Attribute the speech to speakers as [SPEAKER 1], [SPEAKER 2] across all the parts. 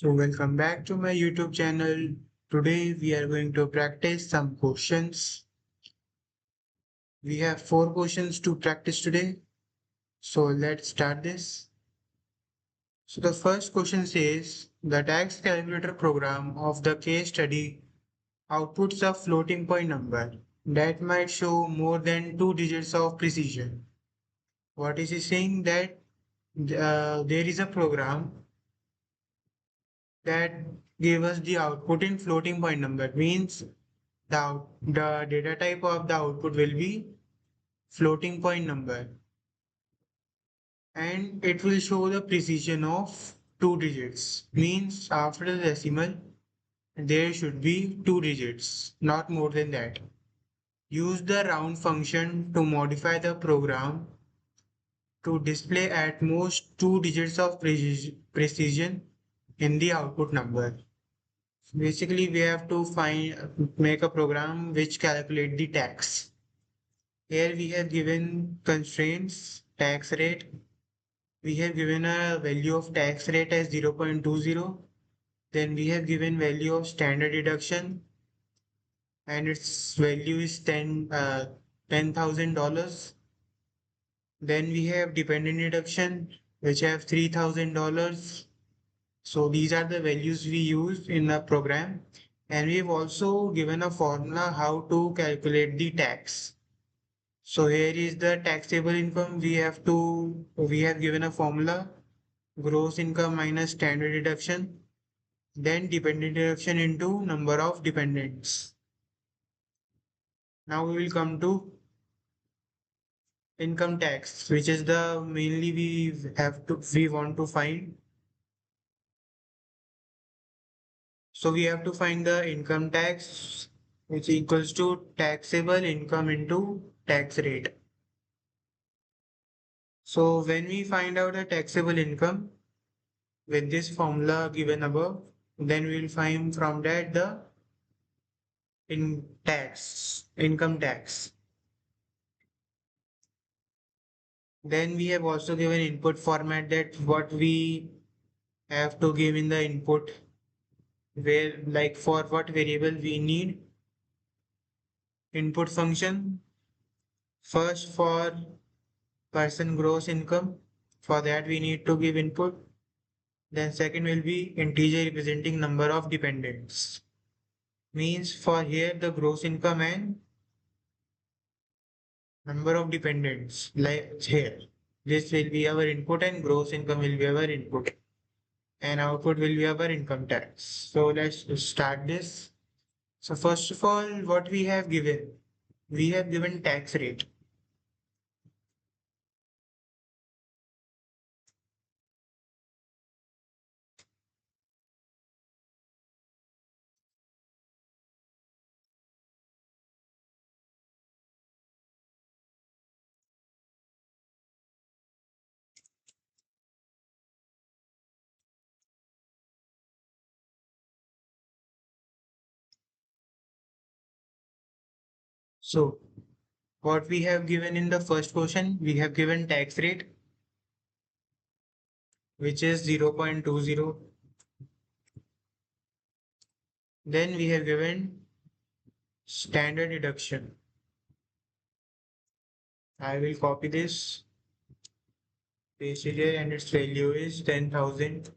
[SPEAKER 1] So welcome back to my YouTube channel. Today we are going to practice some questions. We have 4 questions to practice today. So let's start this. So the first question says the tax calculator program of the case study outputs a floating point number that might show more than 2 digits of precision. What is he saying? That there is a program that gave us the output in floating point number, means the data type of the output will be floating point number, and it will show the precision of 2 digits, means after the decimal there should be 2 digits, not more than that. Use the round function to modify the program to display at most 2 digits of precision in the output number. Basically, we have to make a program which calculate the tax. Here we have given constraints, tax rate. We have given a value of tax rate as 0.20. Then we have given value of standard deduction and its value is $10,000. Then we have dependent deduction which have $3,000. So these are the values we use in the program, and we've also given a formula how to calculate the tax. So here is the taxable income. We have given a formula: gross income minus standard deduction, then dependent deduction into number of dependents. Now we will come to income tax, which is the mainly we want to find. So we have to find the income tax, which equals to taxable income into tax rate. So when we find out the taxable income with this formula given above, then we will find from that the income tax. Then we have also given input format, that what we have to give in the input, where like for what variable we need input function. First, for person gross income, for that we need to give input. Then second will be integer representing number of dependents, means for here the gross income and number of dependents, like here this will be our input and gross income will be our input and output will be our income tax. So let's start this. So first of all, what we have given tax rate. So what we have given in the first question, we have given tax rate which is 0.20. Then we have given standard deduction. I will copy this, paste it here, and its value is 10,000.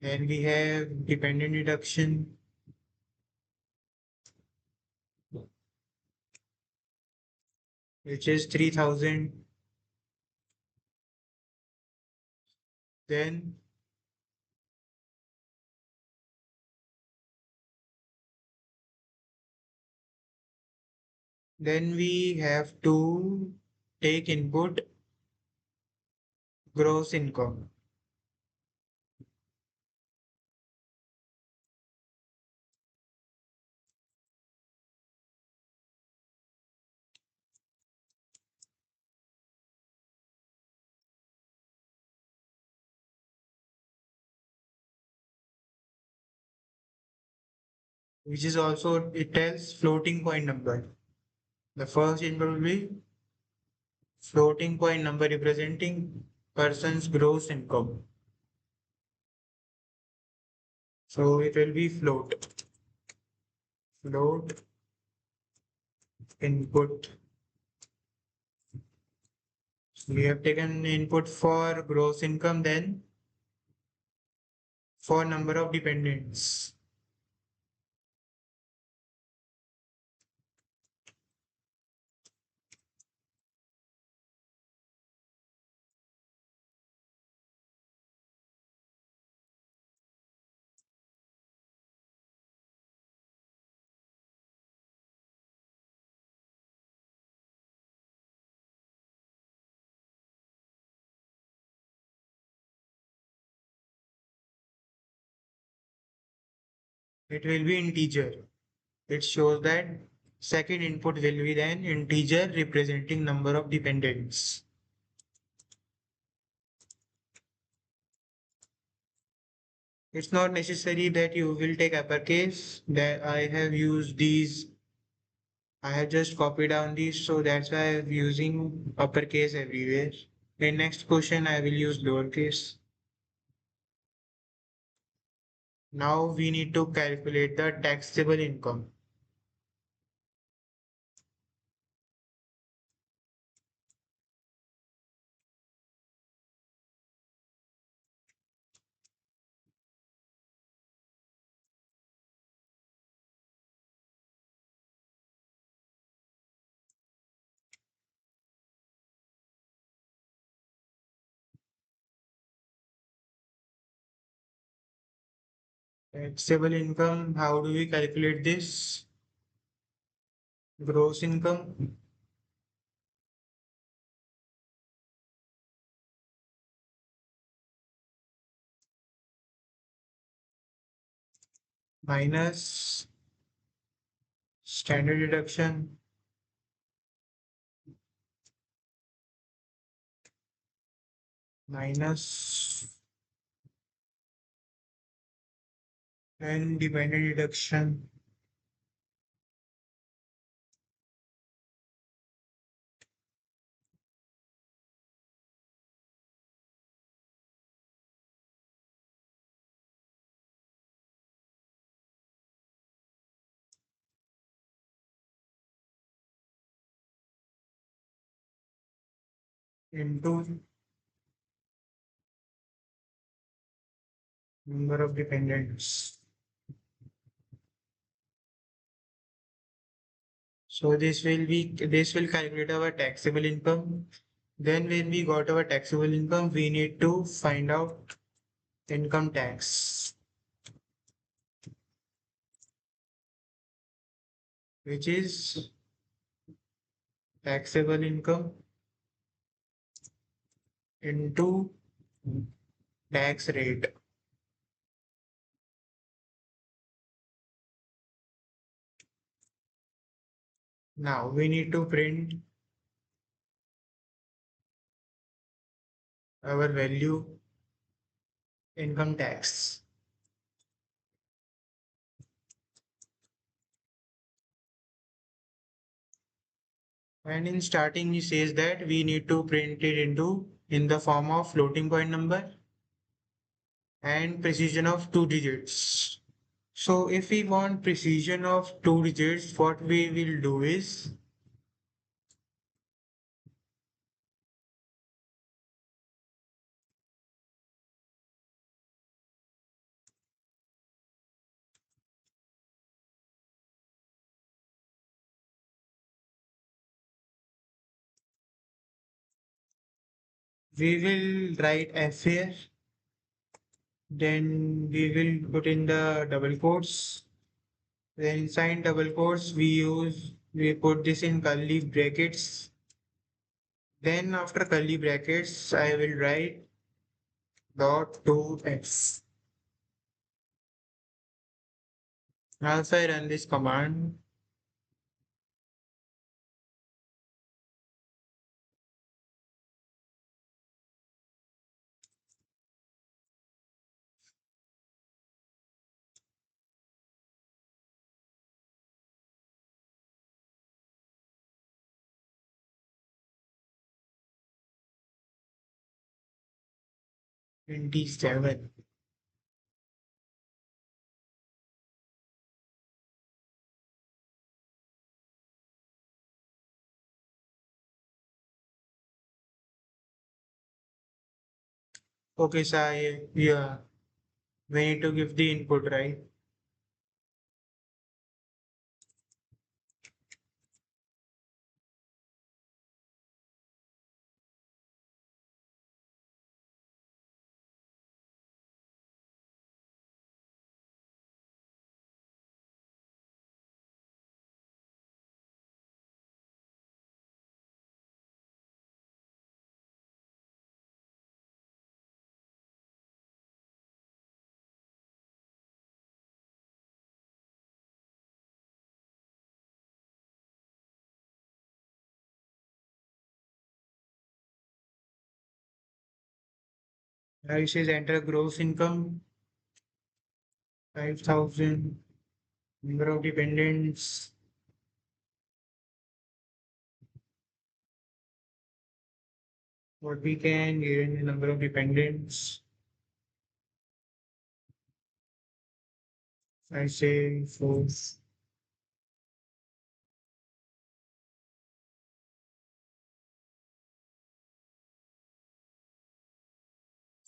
[SPEAKER 1] Then we have dependent deduction, which is 3,000. Then we have to take input gross income. Which is also, it tells floating point number. The first input will be floating point number representing person's gross income. So it will be float input. We have taken input for gross income, then for number of dependents. It will be integer. It shows that second input will be then integer representing number of dependents. It's not necessary that you will take uppercase. That I have used these. I have just copied down these, so that's why I'm using uppercase everywhere. In next question, I will use lowercase. Now we need to calculate the taxable income. Taxable income, how do we calculate this? Gross income minus standard deduction minus and dependent deduction into number of dependents. So this will calculate our taxable income. Then when we got our taxable income, we need to find out income tax, which is taxable income into tax rate. Now we need to print our value income tax. And in starting, he says that we need to print it in the form of floating point number and precision of 2 digits. So if we want precision of 2 digits, what we will do is we will write F here, then we will put in the double quotes. Then inside double quotes, we put this in curly brackets. Then after curly brackets, I will write dot to x. Now if I run this command, in D7. Okay, Sai, yeah, we need to give the input, right? It says enter gross income, 5,000, number of dependents, what we can, given the number of dependents. I say 4.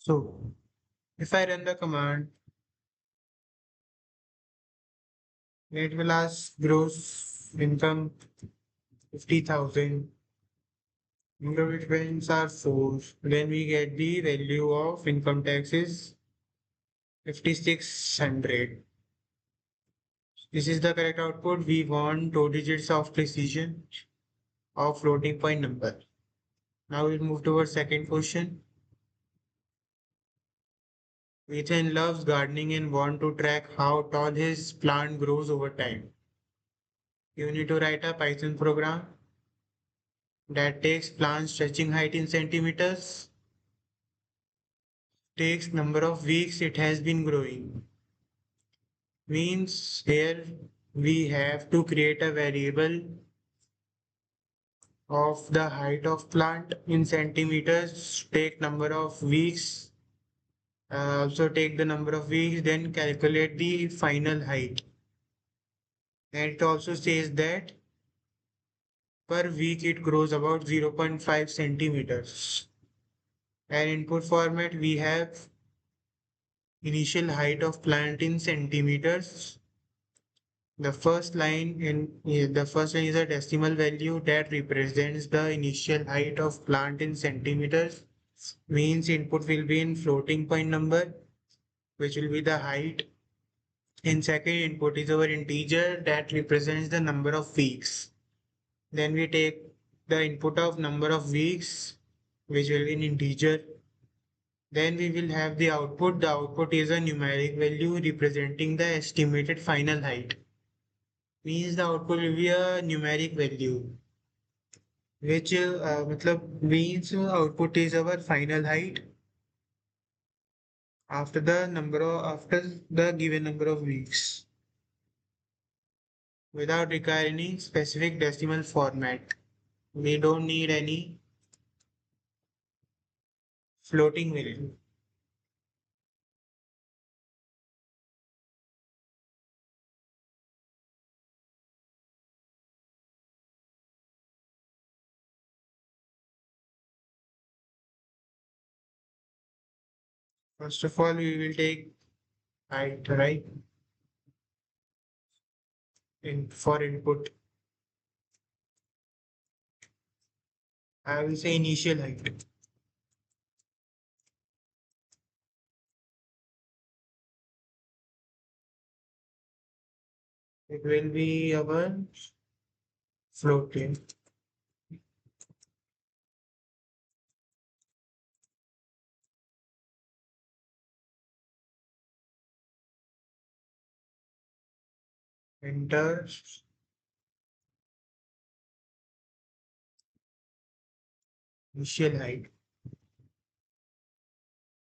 [SPEAKER 1] So if I run the command, it will ask gross income 50,000. Number of dependents are 4. Then we get the value of income tax is 5,600. This is the correct output. We want 2 digits of precision of floating point number. Now we'll move to our second question. Ethan loves gardening and want to track how tall his plant grows over time. You need to write a Python program that takes plant stretching height in centimeters, takes number of weeks it has been growing. Means here we have to create a variable of the height of plant in centimeters, take number of weeks, also take the number of weeks, then calculate the final height. And it also says that per week it grows about 0.5 centimeters. And input format we have initial height of plant in centimeters. The first line is a decimal value that represents the initial height of plant in centimeters. Means input will be in floating point number, which will be the height. And second input is our integer that represents the number of weeks. Then we take the input of number of weeks, which will be an integer. Then we will have the output. The output is a numeric value representing the estimated final height. Means the output will be a numeric value, which means output is our final height after the given number of weeks without requiring any specific decimal format. We don't need any floating value. First of all, we will take height, right? For input, I will say initial height. It will be our floating. Enter initial height.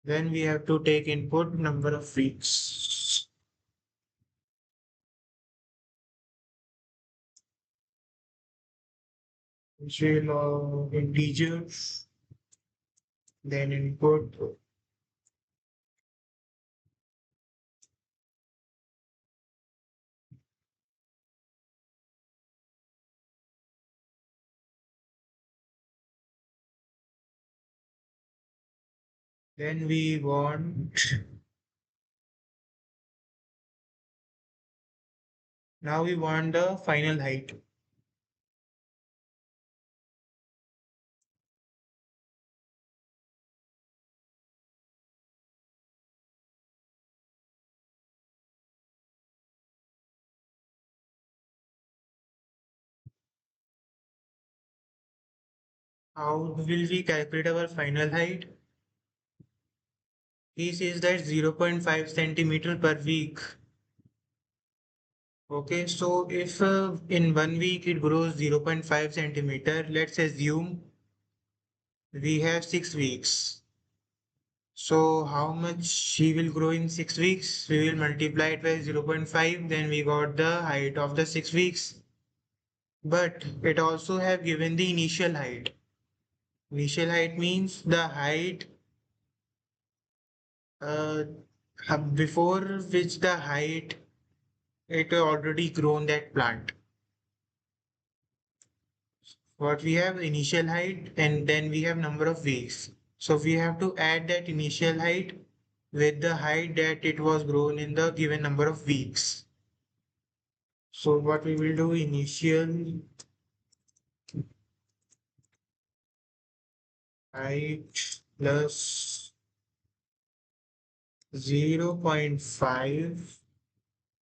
[SPEAKER 1] Then we have to take input number of weeks. Which will integers. Then input Then we want, now we want the final height. How will we calculate our final height? He says that 0.5 centimeter per week. Okay, so if in 1 week it grows 0.5 centimeter, let's assume we have 6 weeks. So how much she will grow in 6 weeks? We will multiply it by 0.5, then we got the height of the 6 weeks. But it also have given the initial height. Initial height means the height uh, before which the height it already grown that plant. What we have initial height and then we have number of weeks. So we have to add that initial height with the height that it was grown in the given number of weeks. So what we will do initial height plus 0.5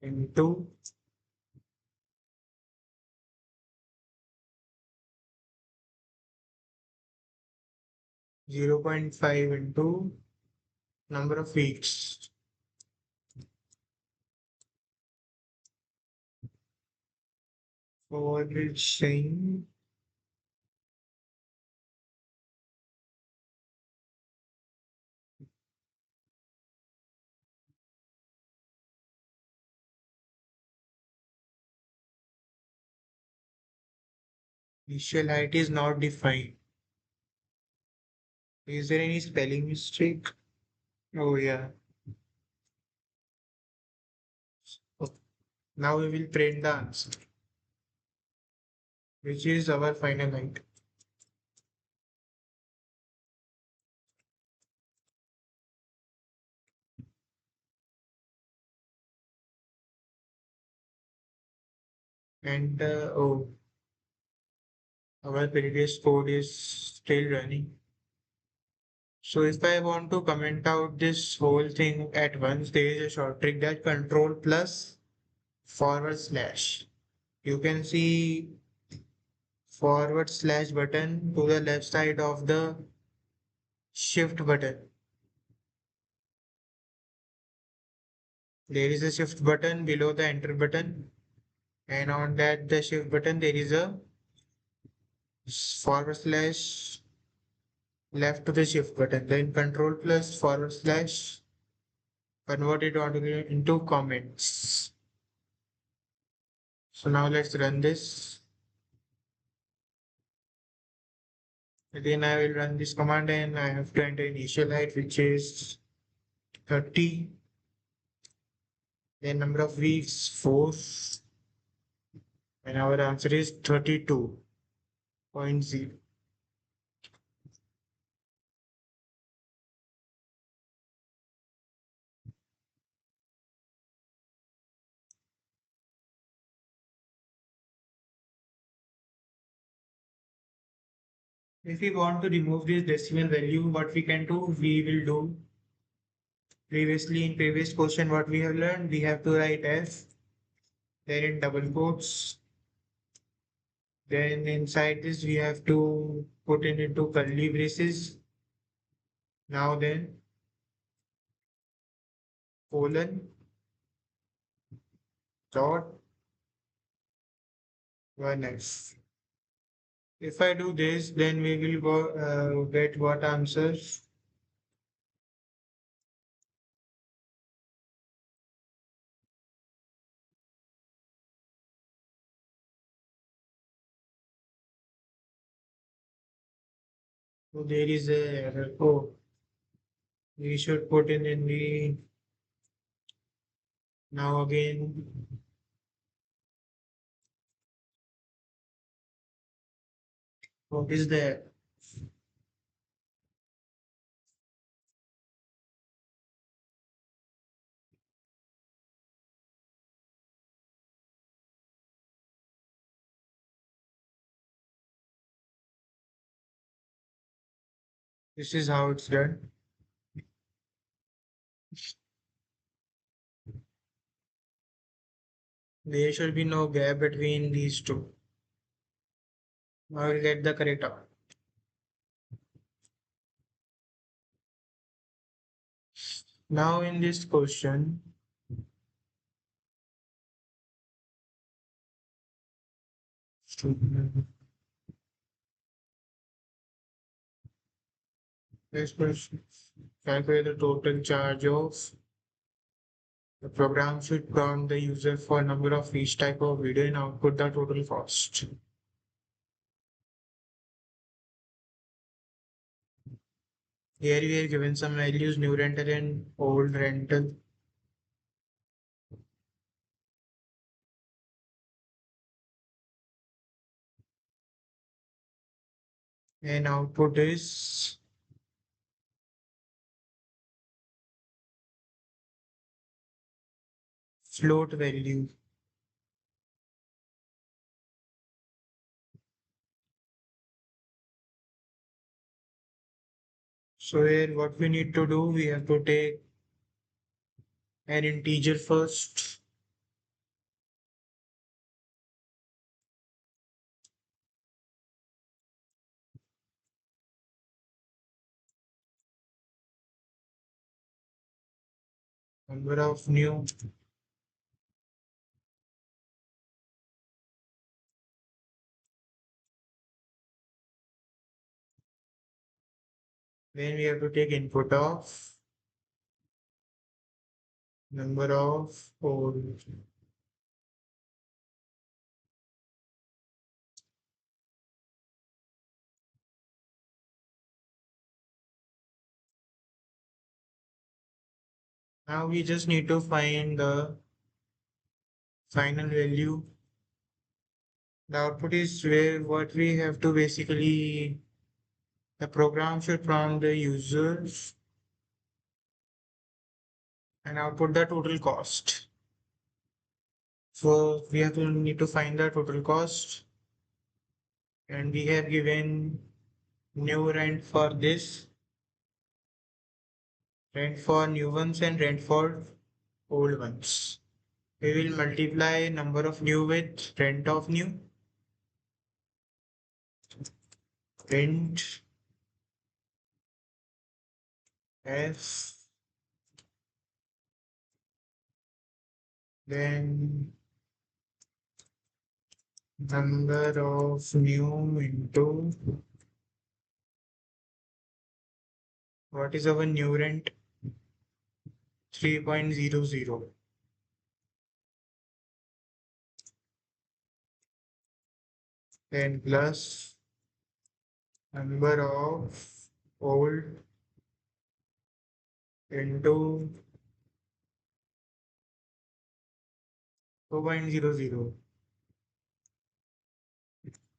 [SPEAKER 1] into 0.5 into number of weeks. For which saying initial height is not defined. Is there any spelling mistake? Oh yeah. Okay. Now we will print the answer, which is our final height. And oh, our previous code is still running. So if I want to comment out this whole thing at once, there is a short trick that control plus forward slash. You can see forward slash button to the left side of the shift button. There is a shift button below the enter button, and on that the shift button there is a forward slash left to the shift button. Then control plus forward slash convert it into comments. So now let's run this. Again, I will run this command and I have to enter initial height, which is 30. Then number of weeks, 4. And our answer is 32.0. If we want to remove this decimal value, what we can do, we will do previously in previous question what we have learned, we have to write F, then in double quotes, then inside this we have to put it into curly braces. Now then colon dot 1f. If I do this, then we will go get what answers. So there is a error. Oh, we should put in the now again. What is the This is how it's done. There should be no gap between these two. I will get the correct out. Now in this question, this question, calculate the total charge of the program should prompt the user for a number of each type of video and output the total cost. Here we are given some values, new rental and old rental. And output is float value. So here what we need to do, we have to take an integer first. Number of new. Then we have to take input of number of old. Now we just need to find the final value. The output is where what we have to basically, the program should prompt the users and output the total cost. So we have to need to find the total cost, and we have given new rent for this, rent for new ones and rent for old ones. We will multiply number of new with rent of new. Rent f, then number of new into what is our new rent, 3.00, then plus number of old into 2.00,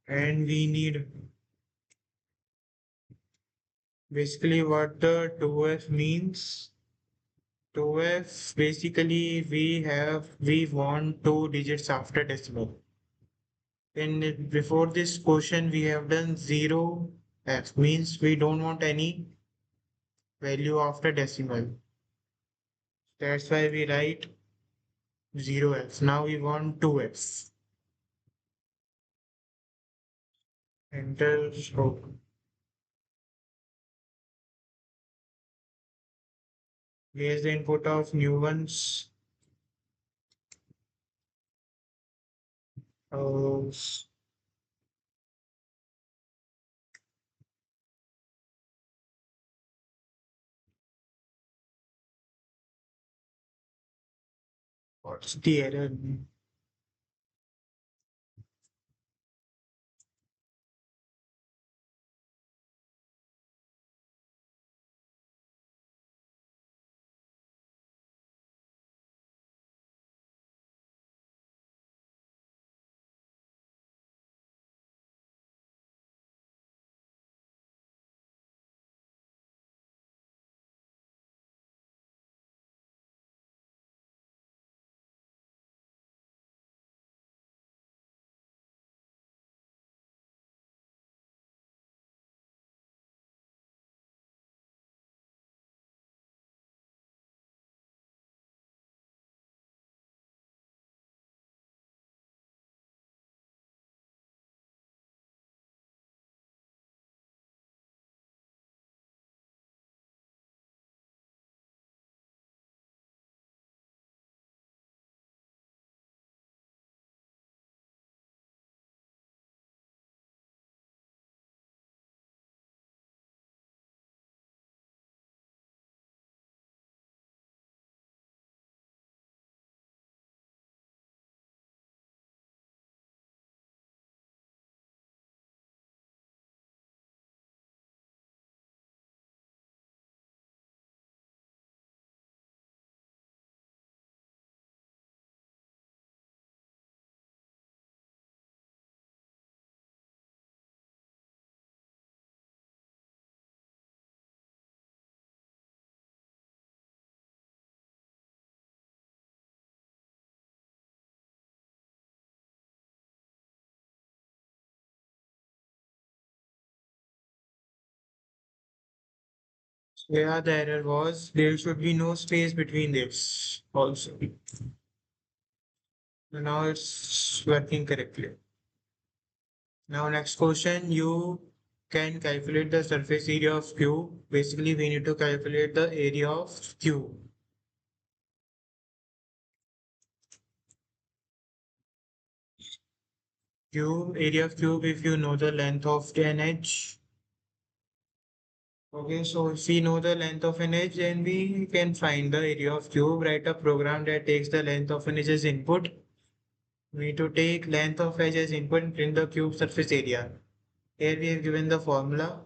[SPEAKER 1] and we need basically what the 2f means. 2f basically we want two digits after decimal. In before this question we have done 0f means we don't want any value after decimal. That's why we write 0f. Now we want 2f. Enter stroke. Here's the input of new ones. Uh, what's the error? Yeah, the error was there should be no space between this also. Now it's working correctly. Now next question, you can calculate the surface area of cube. Basically, we need to calculate the area of cube. Area of cube if you know the length of an edge. Okay, so if we know the length of an edge, then we can find the area of cube. Write a program that takes the length of an edge as input. We need to take length of edge as input and print the cube surface area. Here we have given the formula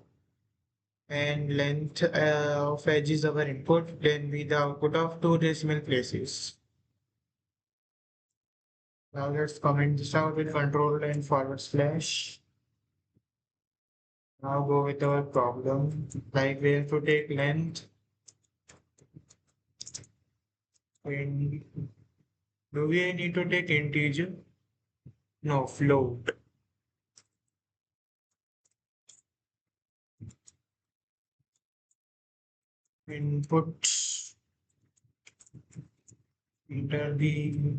[SPEAKER 1] and length of edge is our input, then be the output of two decimal places. Now let's comment this out with control and forward slash. Now go with our problem. Like we have to take length and do we need to take integer? No, float. Input enter the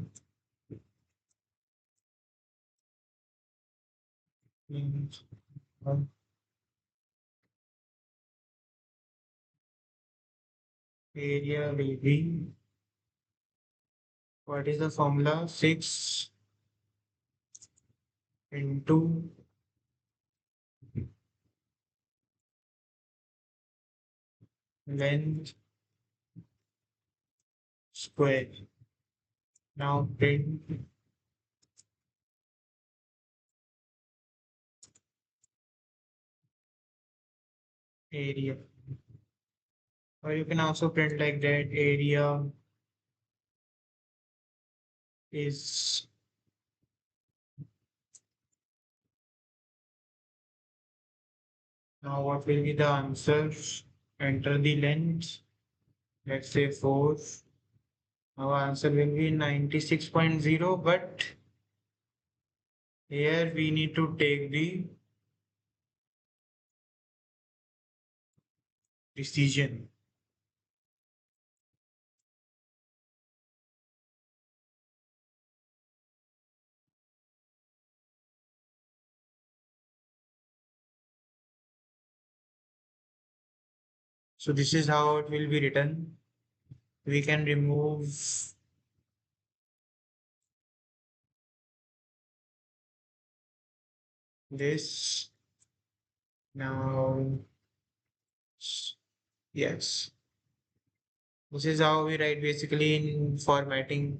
[SPEAKER 1] area will be what is the formula? 6 into length square. Now print area. Or you can also print like that area is now what will be the answer? Enter the length. Let's say 4. Our answer will be 96.0, but here we need to take the precision. So this is how it will be written. We can remove this. Now, yes. This is how we write basically in formatting.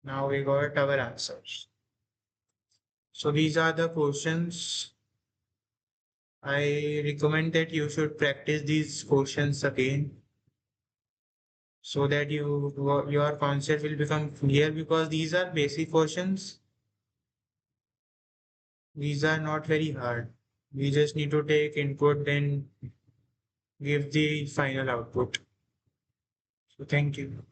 [SPEAKER 1] Now we got our answers. So these are the questions. I recommend that you should practice these questions again so that your concept will become clear because these are basic questions. These are not very hard. We just need to take input then give the final output. So thank you.